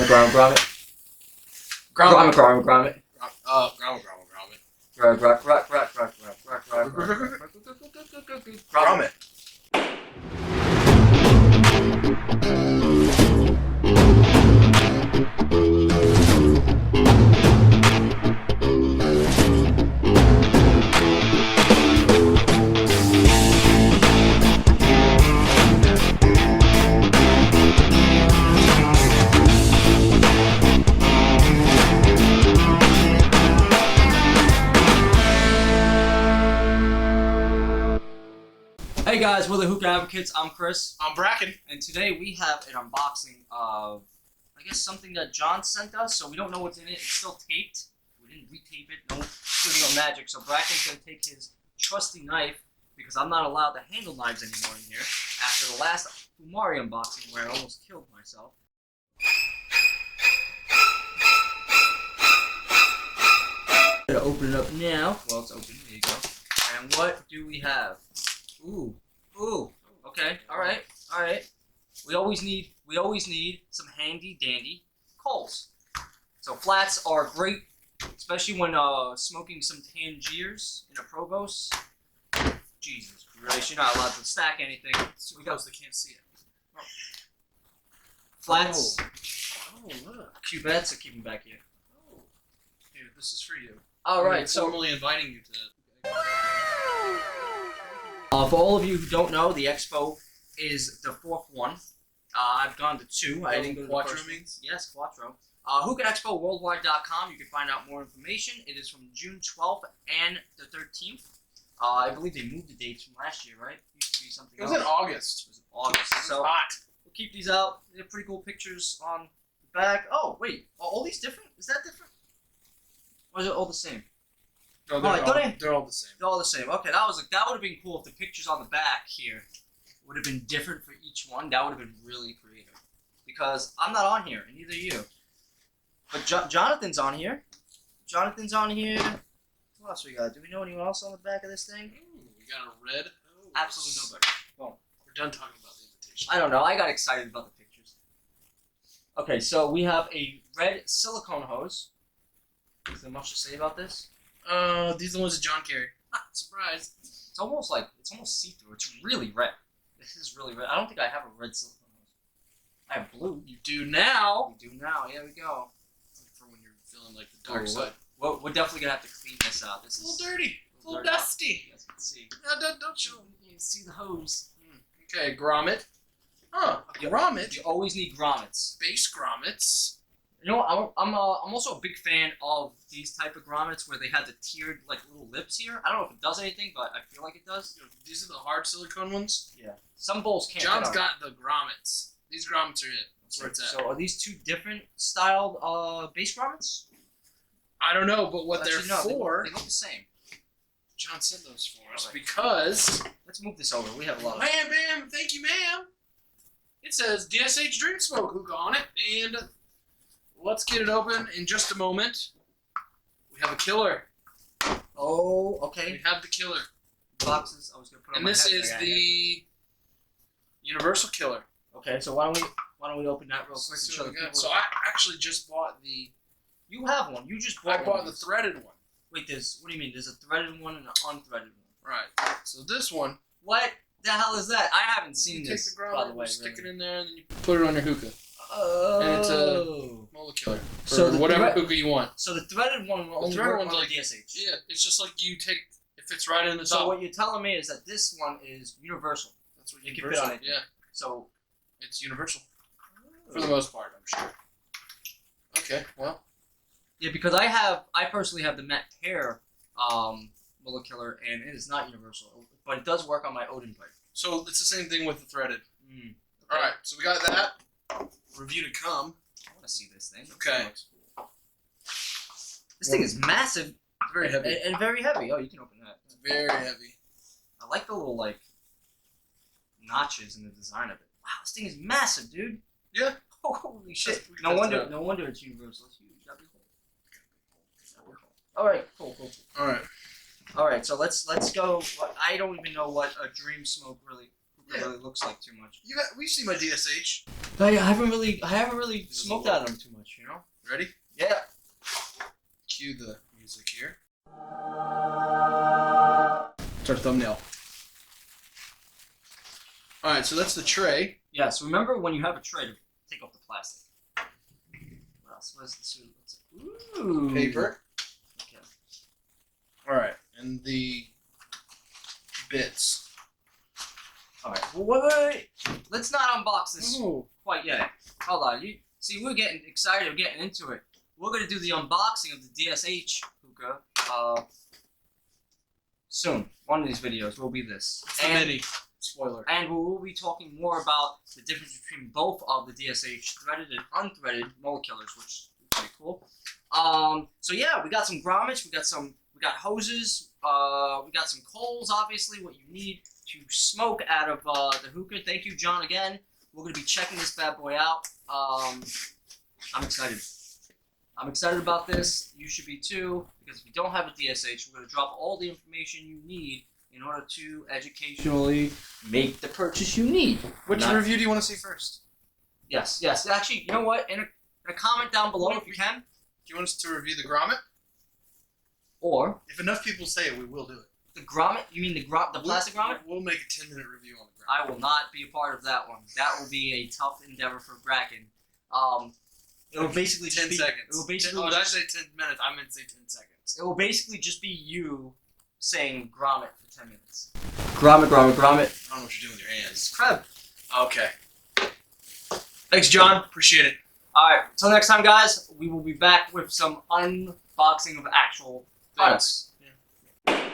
Grommet. Grommet. Hey guys, we're the Hookah Advocates. I'm Chris. I'm Bracken. And today we have an unboxing of, I guess, something that John sent us. So we don't know what's in it. It's still taped. We didn't retape it. No magic. So Bracken's going to take his trusty knife, because I'm not allowed to handle knives anymore in here, after the last Umari unboxing where I almost killed myself. I'm going to open it up now. Well, it's open. There you go. And what do we have? Ooh. Okay. All right. We always need some handy dandy coals. So flats are great, especially when smoking some Tangiers in a Provost. Jesus Christ, you're not allowed to stack anything. So we got, they can't see it. Oh. Flats. Oh, look. Cubettes. I keep them back here. Oh. Here, this is for you. All right. So formally inviting you to. For all of you who don't know, the expo is the fourth one. I've gone to two. I didn't go to the first one. Yes, Quattro. HookahExpoWorldwide.com. You can find out more information. It is from June 12th and the 13th. I believe they moved the dates from last year, right? It used to be something else. It was in August. It was in August. So hot. We'll keep these out. They're pretty cool pictures on the back. Oh, wait. Are all these different? Is that different? Or is it all the same? No, they're all the same. They're all the same. Okay, that would have been cool if the pictures on the back here would have been different for each one. That would have been really creative. Because I'm not on here, and neither are you. But Jonathan's on here. What else we got? Do we know anyone else on the back of this thing? Ooh, we got a red. Oh, absolutely nobody. Well, we're done talking about the invitation. I don't know. I got excited about the pictures. Okay, so we have a red silicone hose. Is there much to say about this? These are the ones that John carried. Surprise. It's almost see-through. It's really red. This is really red. I don't think I have a red silicone hose. I have blue. You do now. We do now. Here we go. For when you're feeling like the dark side. We're definitely going to have to clean this out. This is a little dirty. A little dirty. dusty. You guys can see. No, don't show me. You can see the hose. Okay, grommet. Huh, a grommet. You always need grommets. Base grommets. You know what? I'm also a big fan of these type of grommets where they have the tiered little lips here. I don't know if it does anything, but I feel like it does. These are the hard silicone ones. Yeah. Some bowls can't. John's got the grommets. These grommets are it. That's where it's at. So are these two different styled base grommets? I don't know, but what they're for. They look the same. John sent those for us because. Let's move this over. We have a lot of. Bam! Thank you, ma'am. It says DSH Dream Smoke Hookah on it, and. Let's get it open in just a moment. We have a killer. Oh, okay. We have the killer. Boxes. I was gonna put on and this is the Universal Killer. Okay, so why don't we open that real quick to show the people? So I actually just bought the. You have one. You just bought. I bought the threaded one. Wait, what do you mean? There's a threaded one and an unthreaded one. Right. So this one. What the hell is that? I haven't seen this. Take the grommet, by the way, stick it in there, and then you put it on your hookah. Oh. And it's a molar killer. So whatever hookah you want. So the threaded one will only work on the DSH. Yeah, it's just like you take if it's right in the top. So what you're telling me is that this one is universal. That's what you can put on it. Yeah. So it's universal for the most part, I'm sure. Okay, well. Yeah, because I personally have the Matt Pear molar killer, and it is not universal, but it does work on my Odin pipe. So it's the same thing with the threaded. Okay. All right, so we got that. Review to come. I want to see this thing. Okay. This thing is massive. It's very heavy. And very heavy. Oh, you can open that. It's very heavy. I like the little notches in the design of it. Wow, this thing is massive, dude. Yeah. Oh, holy shit. No wonder it's universal. It's huge. That'd be cool. All right. Cool. All right. All right. So let's go. I don't even know what a Dream Smoke really hookah really looks like too much. We've seen my DSH. But I haven't really smoked out of them too much, you know? Ready? Yeah. Cue the music here. It's our thumbnail. Alright, so that's the tray. Yes, remember when you have a tray to take off the plastic. What else? What is this? Ooh. Paper. Okay. Alright, and the bits. Alright, well, wait. Let's not unbox this Ooh. quite yet. Hold on. See, we're getting excited. We're getting into it. We're going to do the unboxing of the DSH hookah soon. One of these videos will be this. It's the mini. Spoiler. And we will be talking more about the difference between both of the DSH threaded and unthreaded mold killers, which is pretty cool. So yeah, we got some grommets, we got hoses, we got some coals, obviously, what you need to smoke out of the hookah. Thank you, John, again. We're going to be checking this bad boy out. I'm excited. I'm excited about this. You should be too, because if you don't have a DSH, we're going to drop all the information you need in order to educationally make the purchase you need. Which review do you want to see first? Yes. Actually, you know what? In a comment down below if you can. Do you want us to review the grommet? Or if enough people say it, we will do it. The grommet? You mean the plastic grommet? We'll make a 10-minute review on the grommet. I will not be a part of that one. That will be a tough endeavor for Bracken. It will basically 10 just seconds. It will basically. Did I say 10 minutes? I meant to say 10 seconds. It will basically just be you saying grommet for 10 minutes. Grommet. I don't know what you're doing with your hands. Crab. Okay. Thanks, John. Appreciate it. Alright, until next time, guys, we will be back with some unboxing of actual products. Yeah.